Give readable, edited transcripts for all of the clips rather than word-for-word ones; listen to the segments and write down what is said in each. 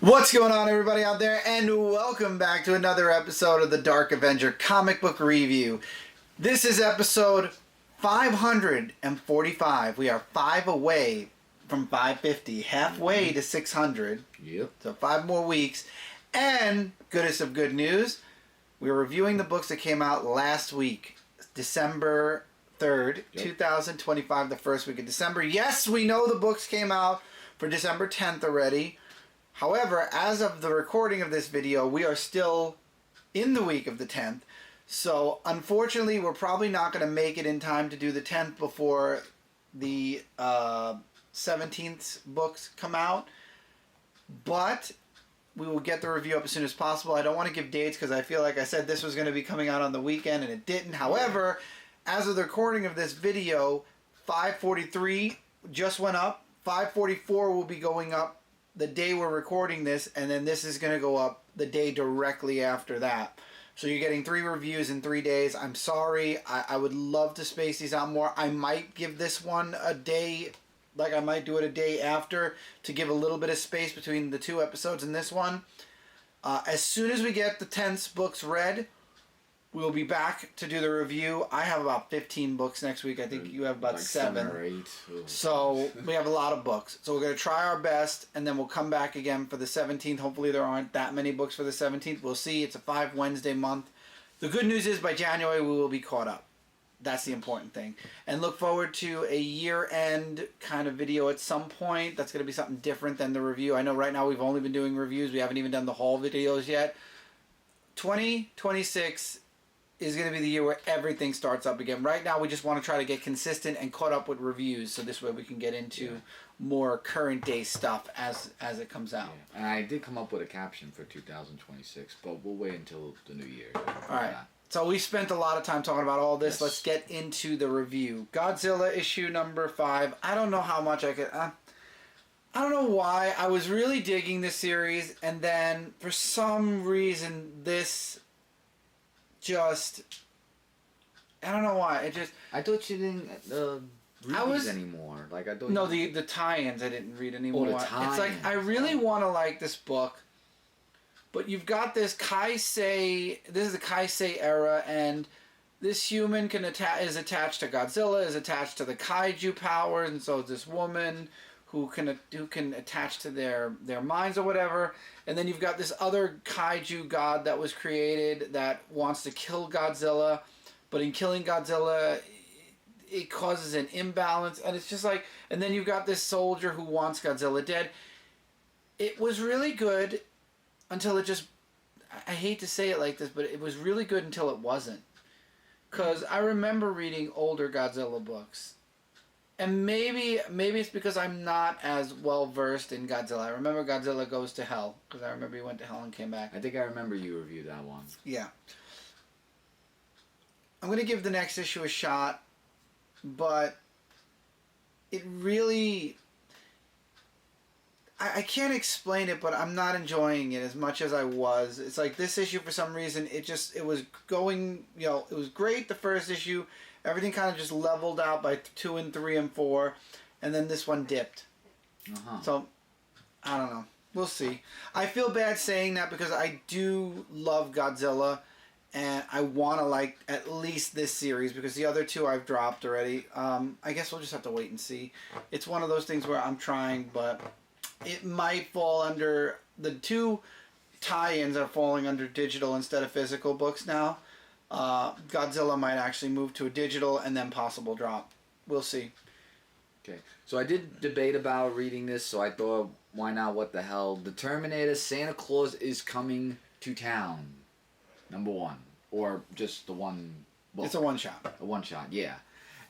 What's going on, everybody out there, and welcome back to another episode of the Dark Avenger comic book review. This is episode 545. We are 5 away from 550, halfway to 600. Yep. So 5 more weeks. And, goodness of good news, we're reviewing the books that came out last week, December 3rd, 2025, the first week of December. Yes, we know the books came out for December 10th already. However, as of the recording of this video, we are still in the week of the 10th. So, unfortunately, we're probably not going to make it in time to do the 10th before the 17th books come out. But we will get the review up as soon as possible. I don't want to give dates because I feel like I said this was going to be coming out on the weekend and it didn't. However, as of the recording of this video, 543 just went up. 544 will be going up the day we're recording this, and then this is going to go up the day directly after that. So you're getting 3 reviews in 3 days. I'm sorry. I would love to space these out more. I might give this one a day, like I might do it a day after to give a little bit of space between the 2 episodes and this one. As soon as we get the 10th books read, we'll be back to do the review. I have about 15 books next week. I think you have about like 7 or 8. So we have a lot of books. So we're going to try our best, and then we'll come back again for the 17th. Hopefully there aren't that many books for the 17th. We'll see. It's a 5 Wednesday month. The good news is by January we will be caught up. That's the important thing. And look forward to a year-end kind of video at some point. That's going to be something different than the review. I know right now we've only been doing reviews. We haven't even done the haul videos yet. 2026 is going to be the year where everything starts up again. Right now, we just want to try to get consistent and caught up with reviews, so this way we can get into more current day stuff as it comes out. Yeah. And I did come up with a caption for 2026, but we'll wait until the new year. All right. So we spent a lot of time talking about all this. Yes. Let's get into the review. Godzilla issue number 5. I don't know how much I could... I don't know why. I was really digging this series, and then for some reason this... just, I don't know why. It just... I thought you didn't read these anymore. Like I thought. No, the tie-ins I didn't read anymore. Oh, the tie-ins. It's like I really want to like this book, but you've got this Kaisei. This is the Kaisei era, and this human is attached to Godzilla, is attached to the kaiju powers, and so is this woman who can attach to their minds or whatever. And then you've got this other kaiju god that was created that wants to kill Godzilla, but in killing Godzilla, it causes an imbalance, and it's just like... And then you've got this soldier who wants Godzilla dead. It was really good until it just... I hate to say it like this, but it was really good until it wasn't. Because I remember reading older Godzilla books. And maybe it's because I'm not as well versed in Godzilla. I remember Godzilla Goes to Hell, because I remember he went to hell and came back. I think I remember you reviewed that one. Yeah. I'm going to give the next issue a shot, but it really... I can't explain it, but I'm not enjoying it as much as I was. It's like this issue, for some reason, it was going, it was great the first issue. Everything kind of just leveled out by 2 and 3 and 4, and then this one dipped. So, I don't know. We'll see. I feel bad saying that because I do love Godzilla, and I want to like at least this series because the other 2 I've dropped already. I guess we'll just have to wait and see. It's one of those things where I'm trying, but it might fall under... The 2 tie-ins are falling under digital instead of physical books now. Godzilla might actually move to a digital and then possible drop. We'll see. Okay. So I did debate about reading this, so I thought, why not? What the hell? The Terminator, Santa Claus is coming to town. Number 1. Or just the one book. It's a one-shot. A one-shot, yeah.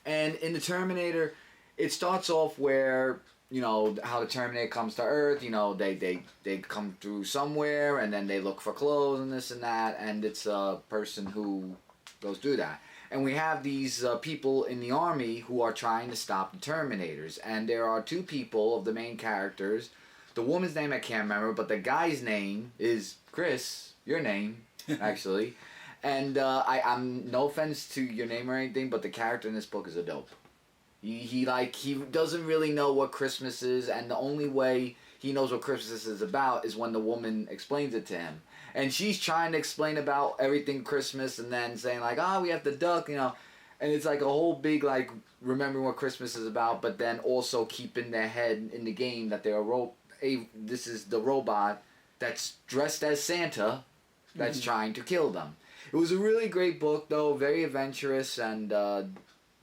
And in the Terminator, it starts off where... how the Terminator comes to Earth, they come through somewhere, and then they look for clothes and this and that, and it's a person who goes through that. And we have these people in the army who are trying to stop the Terminators, and there are 2 people of the main characters. The woman's name I can't remember, but the guy's name is Chris, your name, actually. And I'm no offense to your name or anything, but the character in this book is a dope. He doesn't really know what Christmas is, and the only way he knows what Christmas is about is when the woman explains it to him. And she's trying to explain about everything Christmas and then saying like, we have the duck, you know. And it's like a whole big like remembering what Christmas is about, but then also keeping their head in the game that they're this is the robot that's dressed as Santa that's trying to kill them. It was a really great book though, very adventurous, and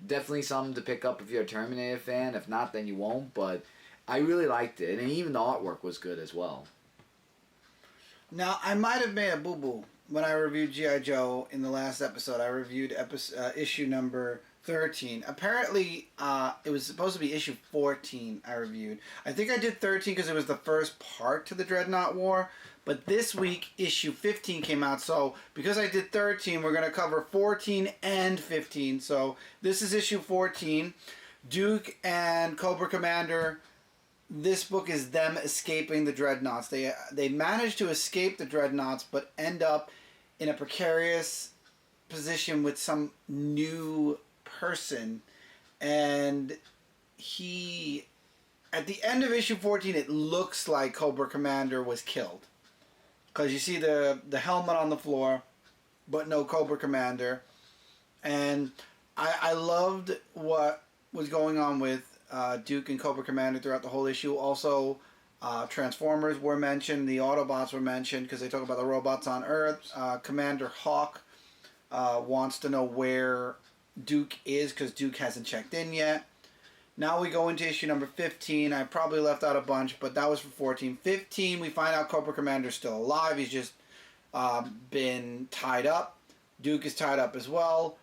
definitely something to pick up if you're a Terminator fan. If not, then you won't, but I really liked it, and even the artwork was good as well. Now, I might have made a boo-boo when I reviewed G.I. Joe in the last episode. I reviewed issue number 13. Apparently, it was supposed to be issue 14 I reviewed. I think I did 13 because it was the first part to the Dreadnought War. But this week, issue 15 came out. So, because I did 13, we're going to cover 14 and 15. So, this is issue 14. Duke and Cobra Commander. This book is them escaping the Dreadnoughts. They manage to escape the Dreadnoughts, but end up in a precarious position with some new person. And at the end of issue 14, it looks like Cobra Commander was killed. Because you see the helmet on the floor, but no Cobra Commander. And I loved what was going on with Duke and Cobra Commander throughout the whole issue. Also, Transformers were mentioned. The Autobots were mentioned because they talk about the robots on Earth. Commander Hawk wants to know where Duke is because Duke hasn't checked in yet. Now we go into issue number 15. I probably left out a bunch, but that was for 14. 15, we find out Cobra Commander's still alive. He's just been tied up. Duke is tied up as well.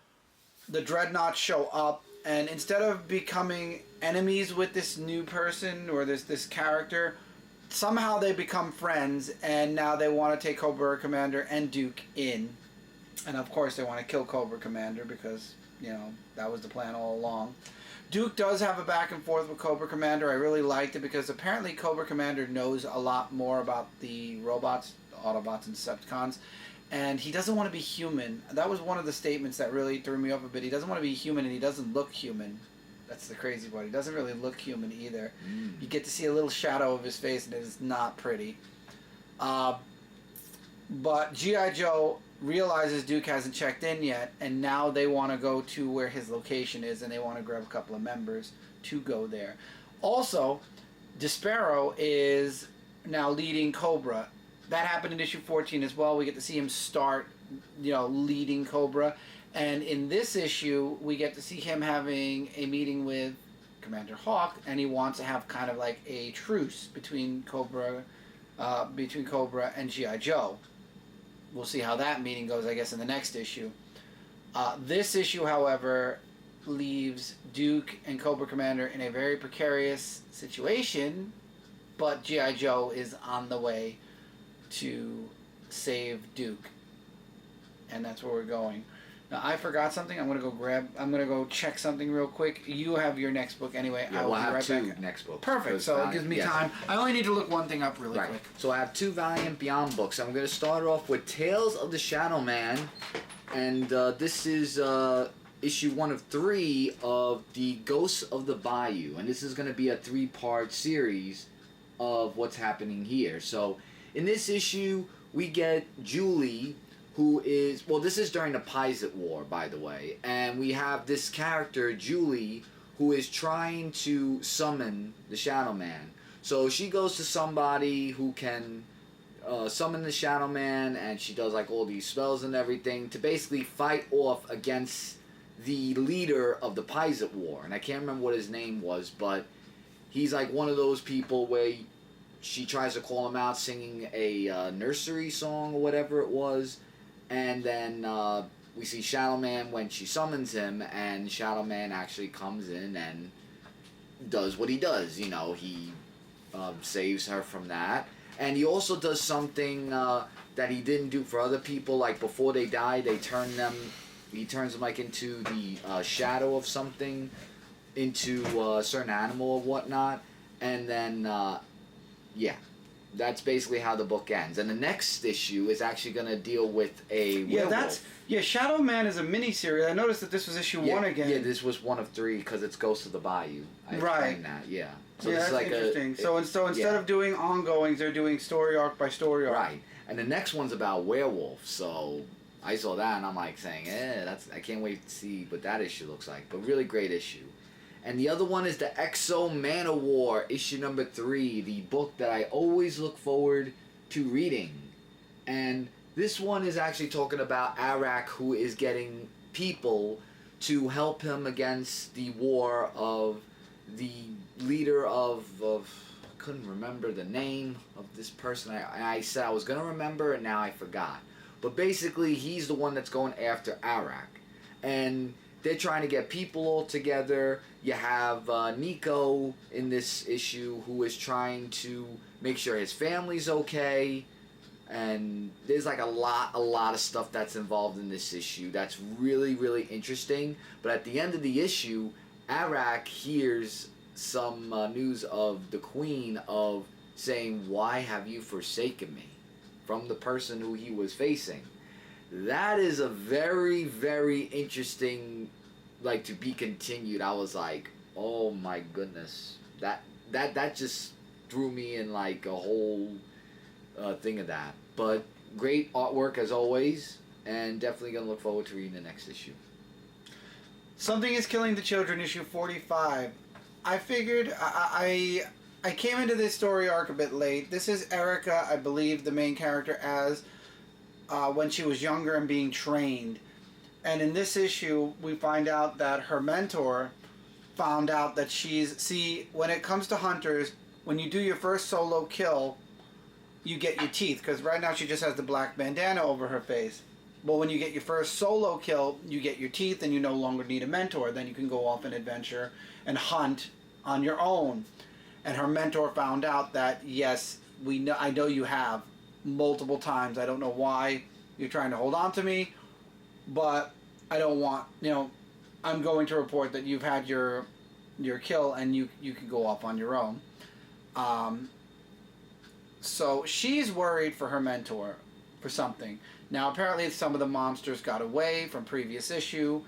The Dreadnoughts show up, and instead of becoming enemies with this new person or this character, somehow they become friends, and now they want to take Cobra Commander and Duke in. And of course they want to kill Cobra Commander because, you know, that was the plan all along. Duke does have a back and forth with Cobra Commander. I really liked it because apparently Cobra Commander knows a lot more about the robots, the Autobots and Decepticons, and he doesn't want to be human. That was one of the statements that really threw me off a bit. He doesn't want to be human, and he doesn't look human. That's the crazy part. He doesn't really look human either. You get to see a little shadow of his face, and it is not pretty. But G.I. Joe realizes Duke hasn't checked in yet, and now they want to go to where his location is, and they want to grab a couple of members to go there. Also, Despero is now leading Cobra. That happened in issue 14 as well. We get to see him start, leading Cobra. And in this issue, we get to see him having a meeting with Commander Hawk, and he wants to have kind of like a truce between Cobra and G.I. Joe. We'll see how that meeting goes, I guess, in the next issue. This issue, however, leaves Duke and Cobra Commander in a very precarious situation, but G.I. Joe is on the way to save Duke. And that's where we're going. Now, I forgot something. I'm going to go check something real quick. You have your next book anyway. Yeah, I will we'll be have right two back. next books. Perfect. So it gives me time. I only need to look one thing up really quick. So I have two Valiant Beyond books. I'm going to start off with Tales of the Shadowman. And this is issue 1 of 3 of the Ghosts of the Bayou. And this is going to be a 3-part series of what's happening here. So in this issue, we get Julie, who is, well, this is during the Pilot War, by the way, and we have this character, Julie, who is trying to summon the Shadowman. So she goes to somebody who can summon the Shadowman, and she does like all these spells and everything to basically fight off against the leader of the Pilot War. And I can't remember what his name was, but he's like one of those people where she tries to call him out singing a nursery song or whatever it was. And then we see Shadowman when she summons him, and Shadowman actually comes in and does what he does. He saves her from that. And he also does something that he didn't do for other people. Like before they die, he turns them like into the shadow of something, into a certain animal or whatnot. And then, that's basically how the book ends. And the next issue is actually going to deal with a werewolf. Shadowman is a miniseries. I noticed that this was issue 1 again. Yeah, this was 1 of 3 because it's Ghost of the Bayou. I explained that, yeah. So yeah, this that's is like interesting. So instead of doing ongoings, they're doing story arc by story arc. Right. And the next one's about werewolves, so I saw that and I'm like saying, I can't wait to see what that issue looks like. But really great issue. And the other one is the X-O Manowar, issue number 3, the book that I always look forward to reading. And this one is actually talking about Arak, who is getting people to help him against the war of the leader of I couldn't remember the name of this person. I said I was going to remember, and now I forgot. But basically, he's the one that's going after Arak. And they're trying to get people all together. You have Nico in this issue who is trying to make sure his family's okay. And there's like a lot of stuff that's involved in this issue that's really, really interesting. But at the end of the issue, Arak hears some news of the Queen of saying, "Why have you forsaken me?" from the person who he was facing. That is a very, very interesting, like, to be continued. I was like, oh my goodness. That just threw me in like a whole thing of that. But great artwork as always, and definitely gonna look forward to reading the next issue. Something is Killing the Children, issue 45. I figured I came into this story arc a bit late. This is Erica, I believe, the main character, as when she was younger and being trained. And in this issue, we find out that her mentor found out that when it comes to hunters, when you do your first solo kill, you get your teeth, because right now she just has the black bandana over her face. But when you get your first solo kill, you get your teeth and you no longer need a mentor. Then you can go off and adventure and hunt on your own. And her mentor found out that, yes, I know you have multiple times. I don't know why you're trying to hold on to me, but I don't want, I'm going to report that you've had your kill and you can go off on your own. So she's worried for her mentor for something. Now, apparently some of the monsters got away from previous issue.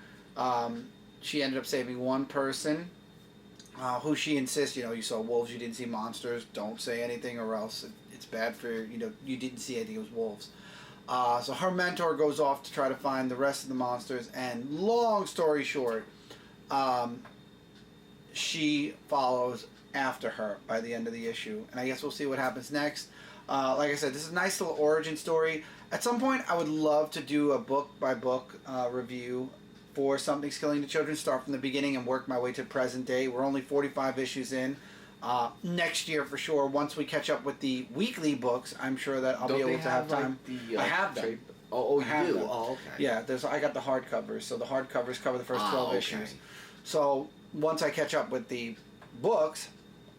She ended up saving one person who she insists, you saw wolves, you didn't see monsters. Don't say anything or else it's bad for, you didn't see anything, it was wolves. So her mentor goes off to try to find the rest of the monsters, and long story short, she follows after her by the end of the issue. And I guess we'll see what happens next. Like I said, this is a nice little origin story. At some point, I would love to do a book-by-book review for Something's Killing the Children, start from the beginning and work my way to present day. We're only 45 issues in. Next year, for sure, once we catch up with the weekly books, I'm sure that I'll be able to have time. I have them. Oh, you do? Them. Oh, okay. Yeah, I got the hardcovers, so the hardcovers cover the first 12 issues. So once I catch up with the books,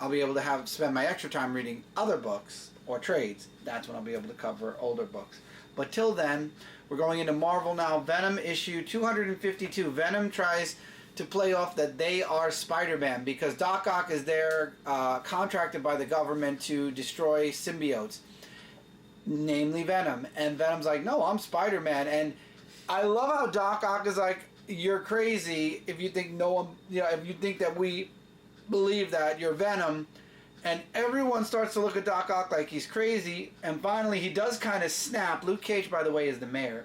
I'll be able to spend my extra time reading other books or trades. That's when I'll be able to cover older books. But till then, we're going into Marvel now. Venom issue 252. Venom tries to play off that they are Spider-Man because Doc Ock is there, contracted by the government to destroy symbiotes, namely Venom. And Venom's like, no, I'm Spider-Man. And I love how Doc Ock is like, you're crazy if you think if you think that we believe that you're Venom. And everyone starts to look at Doc Ock like he's crazy. And finally, he does kind of snap. Luke Cage, by the way, is the mayor.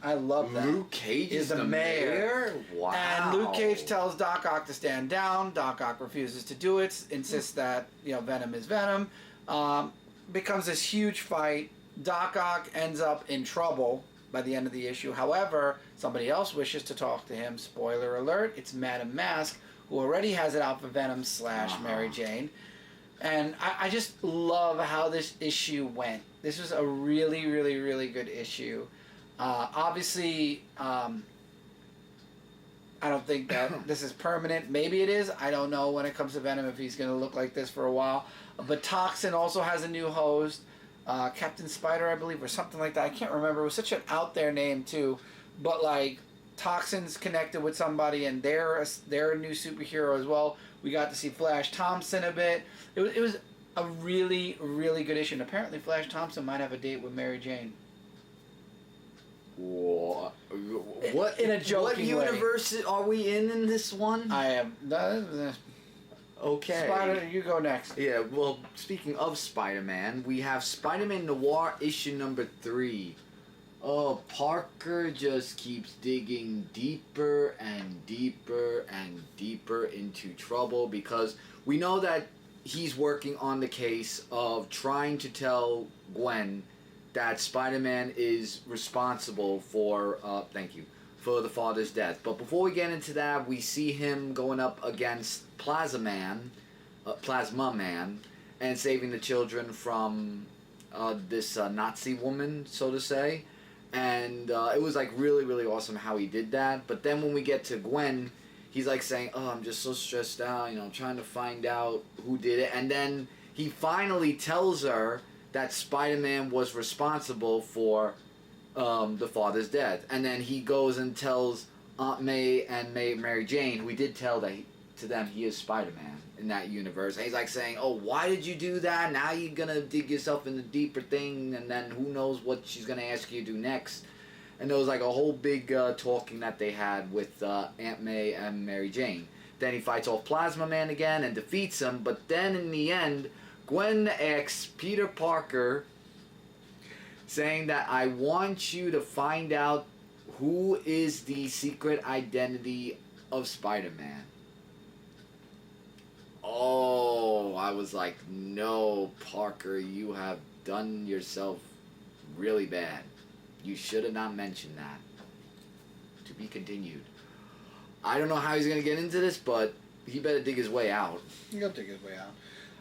I love that. Luke Cage is the mayor? Wow. And Luke Cage tells Doc Ock to stand down. Doc Ock refuses to do it, insists that Venom is Venom. Becomes this huge fight. Doc Ock ends up in trouble by the end of the issue. However, somebody else wishes to talk to him. Spoiler alert, it's Madame Mask, who already has it out for Venom / Mary Jane. And I just love how this issue went. This was a really, really, really good issue. Obviously, I don't think that this is permanent. Maybe it is. I don't know when it comes to Venom if he's going to look like this for a while. But Toxin also has a new host. Captain Spider, I believe, or something like that. I can't remember. It was such an out there name, too. But, like, Toxin's connected with somebody, and they're a new superhero as well. We got to see Flash Thompson a bit. It was A really, really good issue. And apparently Flash Thompson might have a date with Mary Jane. What? In a joking What universe are we in this one? I am. Okay. Spider, you go next. Yeah, well, speaking of Spider-Man, we have Spider-Man Noir issue number 3. Oh, Parker just keeps digging deeper and deeper and deeper into trouble because we know that he's working on the case of trying to tell Gwen that Spider-Man is responsible for, for the father's death. But before we get into that, we see him going up against Plasma Man, and saving the children from this Nazi woman, so to say. And it was like really, really awesome how he did that. But then when we get to Gwen, he's like saying, "Oh, I'm just so stressed out, I'm trying to find out who did it." And then he finally tells her that Spider-Man was responsible for the father's death. And then he goes and tells Aunt May and Mary Jane, who he did tell to them he is Spider-Man in that universe. And he's like saying, "Oh, why did you do that? Now you're gonna dig yourself in the deeper thing, and then who knows what she's gonna ask you to do next." And there was like a whole big talking that they had with Aunt May and Mary Jane. Then he fights off Plasma Man again and defeats him, but then in the end, Gwen asks Peter Parker, saying that I want you to find out who is the secret identity of Spider-Man. Oh, I was like, no, Parker, you have done yourself really bad. You should have not mentioned that. To be continued. I don't know how he's going to get into this, but he better dig his way out. He'll dig his way out.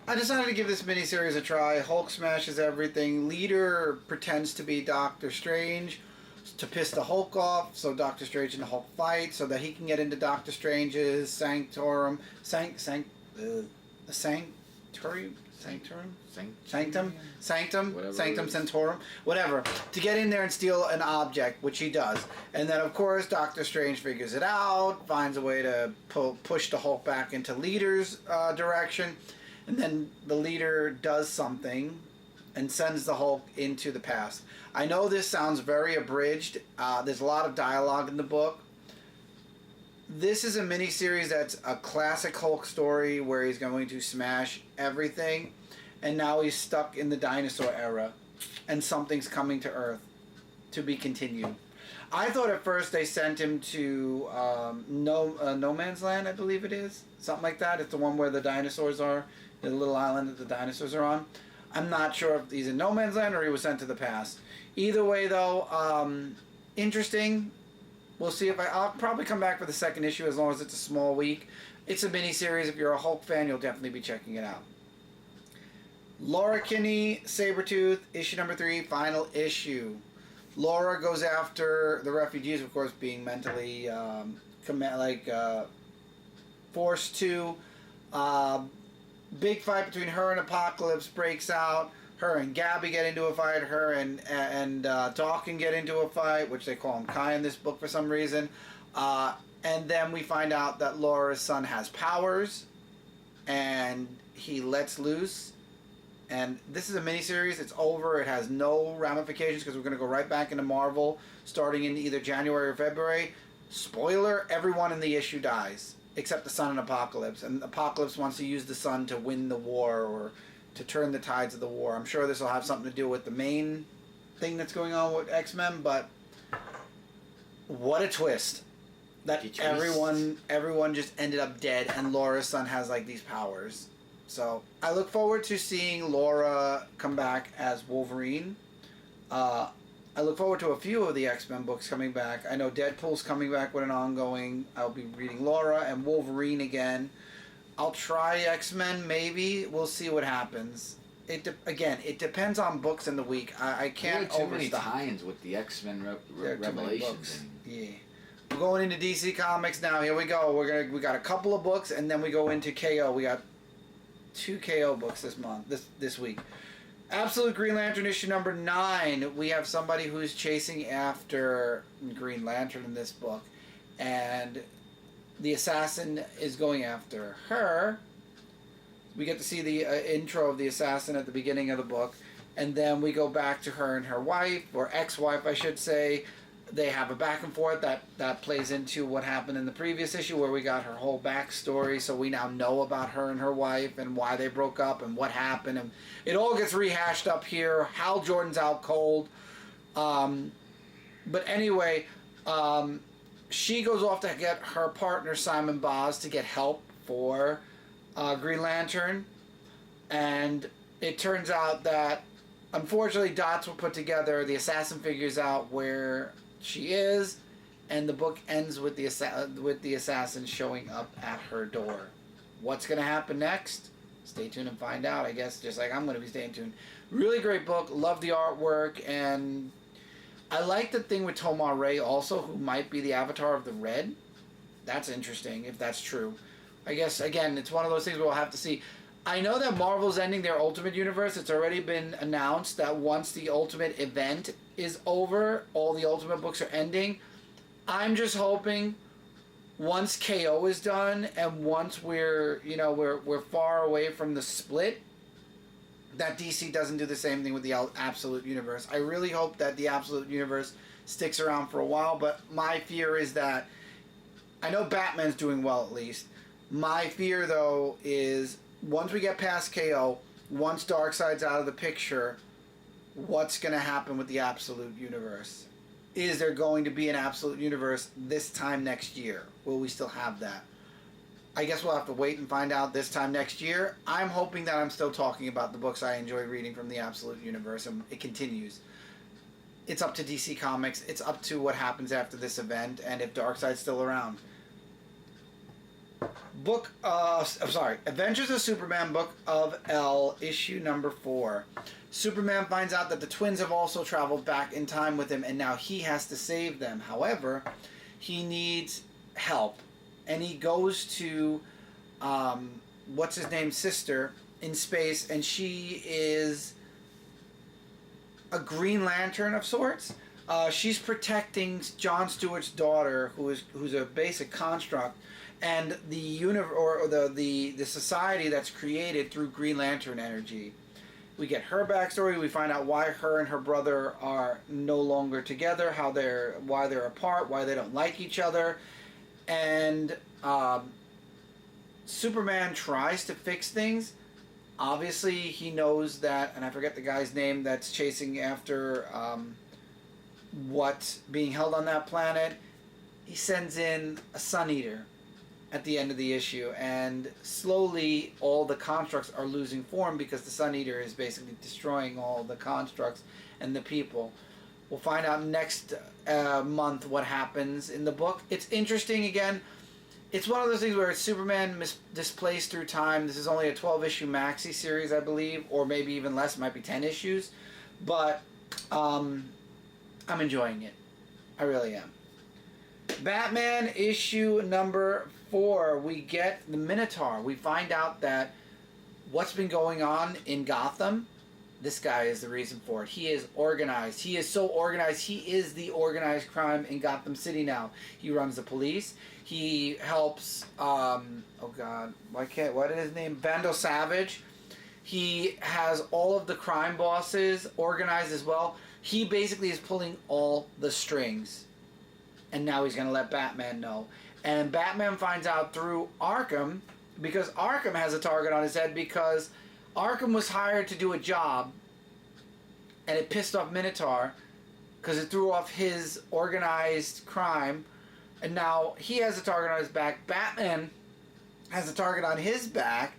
I decided to give this miniseries a try. Hulk smashes everything. Leader pretends to be Doctor Strange to piss the Hulk off, so Doctor Strange and the Hulk fight so that he can get into Doctor Strange's sanctum, whatever Sanctorum, whatever, to get in there and steal an object, which he does. And then, of course, Doctor Strange figures it out, finds a way to push the Hulk back into Leader's direction, and then the Leader does something and sends the Hulk into the past. I know this sounds very abridged. There's a lot of dialogue in the book. This is a miniseries that's a classic Hulk story where he's going to smash everything, and now he's stuck in the dinosaur era, and something's coming to Earth to be continued. I thought at first they sent him to No Man's Land, I believe it is. Something like that. It's the one where the dinosaurs are, the little island that the dinosaurs are on. I'm not sure if he's in No Man's Land or he was sent to the past. Either way, though, interesting. We'll see if I'll probably come back for the second issue as long as it's a small week. It's a mini-series. If you're a Hulk fan, you'll definitely be checking it out. Laura Kinney, Sabertooth, issue number 3, final issue. Laura goes after the refugees, of course, being mentally forced to. Big fight between her and Apocalypse breaks out. Her and Gabby get into a fight. Her and Dawkins get into a fight, which they call him Kai in this book for some reason. And then we find out that Laura's son has powers, and he lets loose. And this is a miniseries. It's over. It has no ramifications because we're going to go right back into Marvel starting in either January or February. Spoiler, everyone in the issue dies except the son and Apocalypse. And Apocalypse wants to use the son to win the war or to turn the tides of the war. I'm sure this will have something to do with the main thing that's going on with X-Men, but what a twist. That everyone just ended up dead, and Laura's son has like these powers. So I look forward to seeing Laura come back as Wolverine. I look forward to a few of the X-Men books coming back. I know Deadpool's coming back with an ongoing. I'll be reading Laura and Wolverine again. I'll try X-Men, maybe. We'll see what happens. It depends on books in the week. I can't too many tie-ins with the X-Men Revelations. Yeah. We're going into DC Comics now. Here we go. We got a couple of books, and then we go into KO. We got 2 KO books this week. Absolute Green Lantern issue number 9. We have somebody who's chasing after Green Lantern in this book, and the assassin is going after her. We get to see the intro of the assassin at the beginning of the book, and then we go back to her and her wife, or ex-wife, I should say. They have a back and forth that plays into what happened in the previous issue, where we got her whole backstory, so we now know about her and her wife and why they broke up and what happened, and it all gets rehashed up here. Hal Jordan's out cold, but anyway, she goes off to get her partner Simon Boz to get help for Green Lantern, and it turns out that unfortunately dots were put together. The assassin figures out where she is, and the book ends with the assassin showing up at her door. What's going to happen next? Stay tuned and find out, I guess, just like I'm going to be staying tuned. Really great book. Love the artwork, and I like the thing with Tomar Ray also, who might be the avatar of the Red. That's interesting, if that's true. I guess, again, it's one of those things we'll have to see. I know that Marvel's ending their Ultimate Universe. It's already been announced that once the Ultimate event is over, all the Ultimate books are ending. I'm just hoping once KO is done and once we're far away from the split, that DC doesn't do the same thing with the Absolute Universe. I really hope that the Absolute Universe sticks around for a while, but my fear is that, I know Batman's doing well at least. My fear, though, is once we get past KO, once Darkseid's out of the picture, what's going to happen with the Absolute Universe? Is there going to be an Absolute Universe this time next year? Will we still have that? I guess we'll have to wait and find out this time next year. I'm hoping that I'm still talking about the books I enjoy reading from the Absolute Universe, and it continues. It's up to DC Comics. It's up to what happens after this event, and if Darkseid's still around. Adventures of Superman, Book of L, issue number 4. Superman finds out that the twins have also traveled back in time with him, and now he has to save them. However, he needs help, and he goes to what's his name's sister in space, and she is a Green Lantern of sorts. She's protecting Jon Stewart's daughter, who's a basic construct, and the society that's created through Green Lantern energy. We get her backstory. We find out why her and her brother are no longer together, why they're apart, why they don't like each other, and Superman tries to fix things. Obviously, he knows that, and I forget the guy's name that's chasing after what's being held on that planet. He sends in a Sun Eater at the end of the issue, and slowly all the constructs are losing form because the Sun Eater is basically destroying all the constructs and the people. We'll find out next month what happens in the book. It's interesting. Again, it's one of those things where it's Superman displaced through time. This is only a 12-issue maxi series, I believe, or maybe even less. It might be 10 issues, but I'm enjoying it. I really am. Batman issue number 4, we get the Minotaur. We find out that what's been going on in Gotham, this guy is the reason for it. He is organized. He is so organized. He is the organized crime in Gotham City now. He runs the police. He helps, what is his name? Vandal Savage. He has all of the crime bosses organized as well. He basically is pulling all the strings. And now he's going to let Batman know. And Batman finds out through Arkham, because Arkham has a target on his head, because Arkham was hired to do a job, and it pissed off Minotaur, because it threw off his organized crime, and now he has a target on his back. Batman has a target on his back.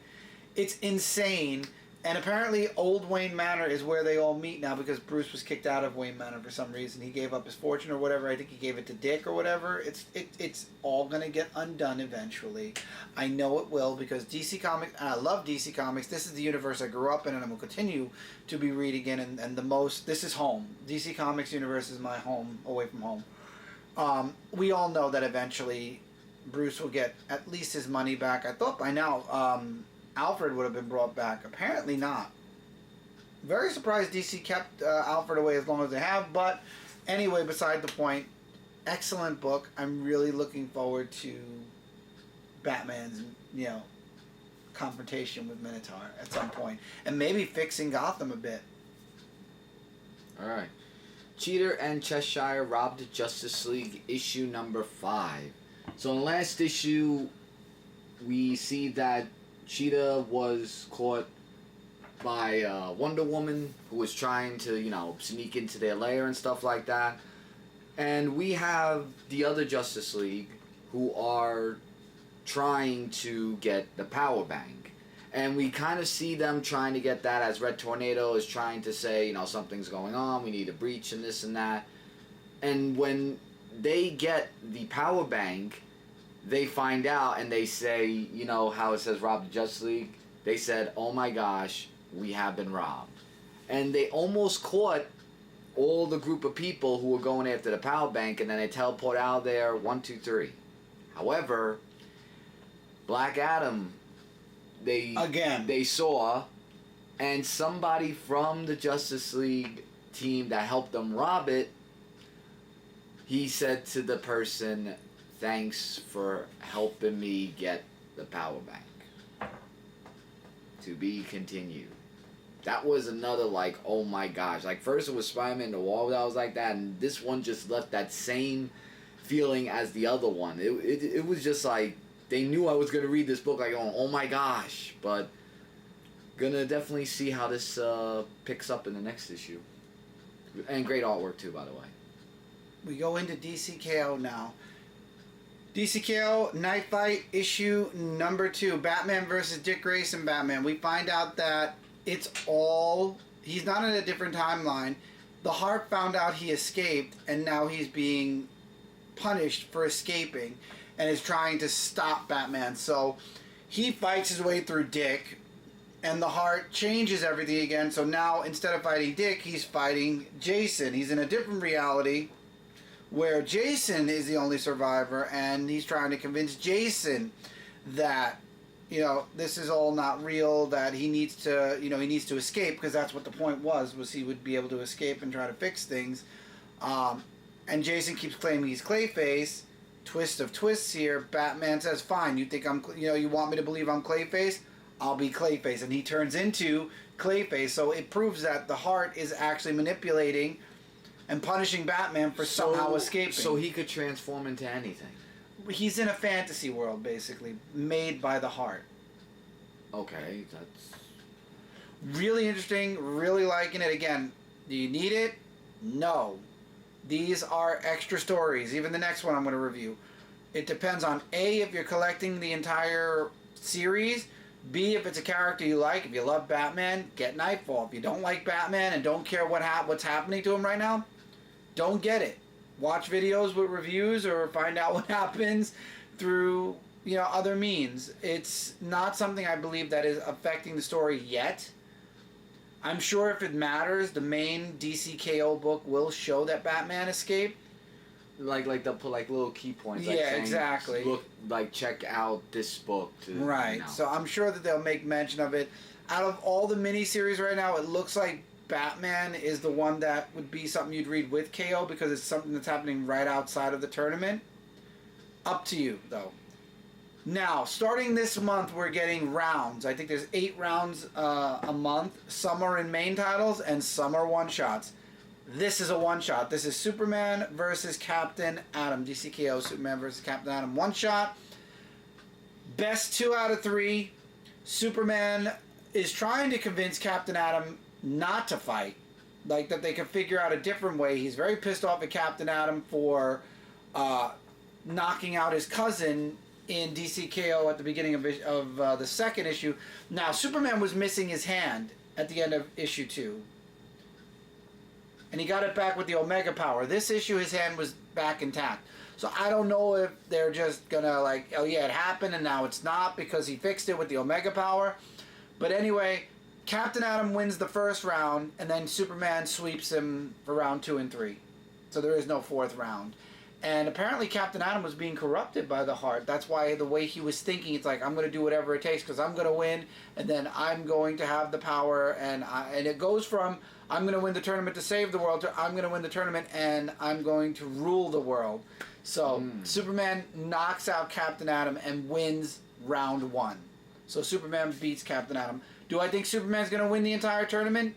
It's insane. And apparently Old Wayne Manor is where they all meet now, because Bruce was kicked out of Wayne Manor for some reason. He gave up his fortune or whatever. I think he gave it to Dick or whatever. It's all going to get undone eventually. I know it will, because DC Comics, and I love DC Comics. This is the universe I grew up in, and I'm going to continue to be reading in. And this is home. DC Comics universe is my home, away from home. We all know that eventually Bruce will get at least his money back. I thought by now Alfred would have been brought back. Apparently not. Very surprised DC kept Alfred away as long as they have, but anyway, beside the point. Excellent book. I'm really looking forward to Batman's, confrontation with Minotaur at some point, and maybe fixing Gotham a bit. All right. Cheetah and Cheshire robbed the Justice League, issue number 5. So in the last issue, we see that Cheetah was caught by Wonder Woman, who was trying to, sneak into their lair and stuff like that. And we have the other Justice League who are trying to get the power bank. And we kind of see them trying to get that as Red Tornado is trying to say, something's going on, we need a breach and this and that. And when they get the power bank, they find out and they say, how it says rob the Justice League? They said, oh my gosh, we have been robbed. And they almost caught all the group of people who were going after the power bank, and then they teleport out there, 1, 2, 3. However, Black Adam, they saw, and somebody from the Justice League team that helped them rob it, he said to the person, thanks for helping me get the power bank. To be continued. That was another, oh my gosh. First it was Spider-Man Noir that was like that, and this one just left that same feeling as the other one. It was just they knew I was going to read this book, going, oh my gosh. But gonna definitely see how this picks up in the next issue. And great artwork too, by the way. We go into DCKO now. DCKO Knightfight issue number 2. Batman versus Dick Grayson Batman. We find out that he's not in a different timeline. The Heart found out he escaped, and now he's being punished for escaping and is trying to stop Batman. So he fights his way through Dick, and the Heart changes everything again. So now instead of fighting Dick, he's fighting Jason. He's in a different reality where Jason is the only survivor, and he's trying to convince Jason that this is all not real, that he needs to escape, because that's what the point was he would be able to escape and try to fix things. And Jason keeps claiming he's Clayface. Twist of twists here. Batman says, fine, you think you want me to believe I'm Clayface? I'll be Clayface. And he turns into Clayface. So it proves that the Heart is actually manipulating and punishing Batman for somehow escaping. So he could transform into anything. He's in a fantasy world, basically, made by the Heart. Okay, that's really interesting, really liking it. Again, do you need it? No. These are extra stories. Even the next one I'm going to review. It depends on A, if you're collecting the entire series. B, if it's a character you like. If you love Batman, get Nightfall. If you don't like Batman and don't care what's happening to him right now, don't get it. Watch videos with reviews or find out what happens through other means. It's not something I believe that is affecting the story yet. I'm sure if it matters, the main DCKO book will show that Batman escaped. They'll put little key points. Yeah, saying, exactly. Look, check out this book. Right. So I'm sure that they'll make mention of it. Out of all the miniseries right now, it looks like Batman is the one that would be something you'd read with KO, because it's something that's happening right outside of the tournament. Up to you, though. Now, starting this month, we're getting rounds. I think there's 8 rounds a month. Some are in main titles, and some are one-shots. This is a one-shot. This is Superman versus Captain Atom. DCKO Superman versus Captain Atom. One-shot. Best 2 out of 3. Superman is trying to convince Captain Atom not to fight. That they can figure out a different way. He's very pissed off at Captain Atom for knocking out his cousin in DCKO at the beginning of the second issue. Now, Superman was missing his hand at the end of issue 2. And he got it back with the Omega Power. This issue, his hand was back intact. So I don't know if they're just going to oh yeah, it happened and now it's not because he fixed it with the Omega Power. But anyway, Captain Atom wins the first round, and then Superman sweeps him for round 2 and 3. So there is no 4th round. And apparently Captain Atom was being corrupted by the Heart. That's why the way he was thinking, it's I'm going to do whatever it takes because I'm going to win, and then I'm going to have the power. And it goes from I'm going to win the tournament to save the world to I'm going to win the tournament and I'm going to rule the world. So Superman knocks out Captain Atom and wins round 1. So Superman beats Captain Atom. Do I think Superman's going to win the entire tournament?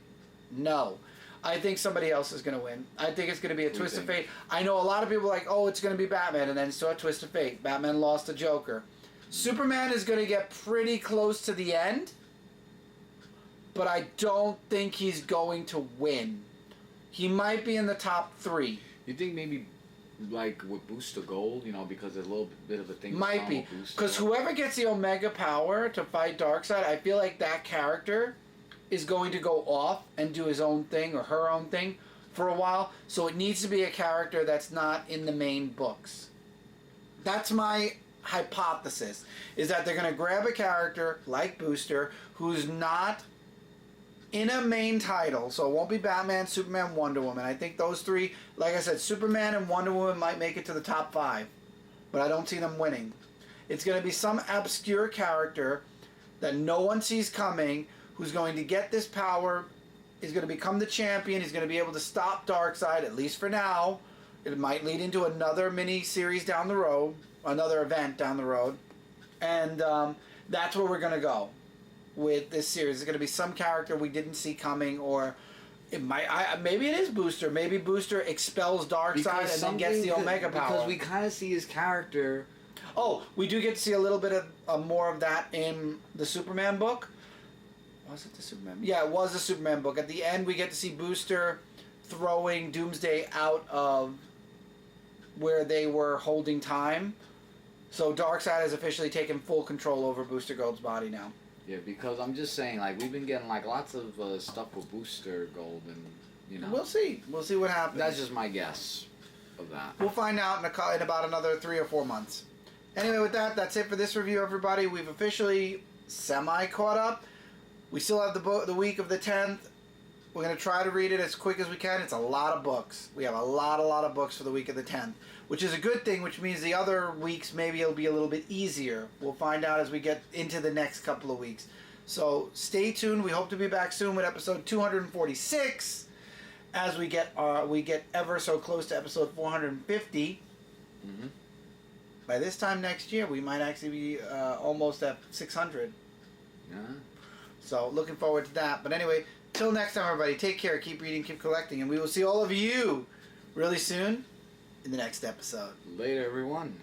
No. I think somebody else is going to win. I think it's going to be a twist of fate. I know a lot of people are like, oh, it's going to be Batman, and then it's a twist of fate. Batman lost to Joker. Superman is going to get pretty close to the end, but I don't think he's going to win. He might be in the top 3. You think maybe like with Booster Gold, because there's a little bit of a thing. Might be. Because whoever gets the Omega power to fight Darkseid, I feel like that character is going to go off and do his own thing or her own thing for a while. So it needs to be a character that's not in the main books. That's my hypothesis, is that they're going to grab a character like Booster who's not in a main title. So it won't be Batman, Superman, Wonder Woman. I think those 3, like I said, Superman and Wonder Woman might make it to the top 5. But I don't see them winning. It's going to be some obscure character that no one sees coming, who's going to get this power, is going to become the champion, he's going to be able to stop Darkseid, at least for now. It might lead into another mini-series down the road, another event down the road. And that's where we're going to go with this series. It's going to be some character we didn't see coming, or it might. Maybe it is Booster. Maybe Booster expels Darkseid and then gets the Omega power. Because we kind of see his character. Oh, we do get to see a little bit of more of that in the Superman book. Was it the Superman? Yeah, it was the Superman book. At the end, we get to see Booster throwing Doomsday out of where they were holding time. So Darkseid has officially taken full control over Booster Gold's body now. Yeah, because I'm just saying, we've been getting lots of stuff with Booster Gold, and We'll see. We'll see what happens. That's just my guess of that. We'll find out in about another 3 or 4 months. Anyway, with that, that's it for this review, everybody. We've officially semi-caught up. We still have the week of the 10th. We're going to try to read it as quick as we can. It's a lot of books. We have a lot of books for the week of the 10th, which is a good thing, which means the other weeks maybe it'll be a little bit easier. We'll find out as we get into the next couple of weeks. So stay tuned. We hope to be back soon with episode 246 as we get ever so close to episode 450. Mm-hmm. By this time next year, we might actually be almost at 600. Yeah. So looking forward to that. But anyway, till next time, everybody, take care, keep reading, keep collecting, and we will see all of you really soon in the next episode. Later, everyone.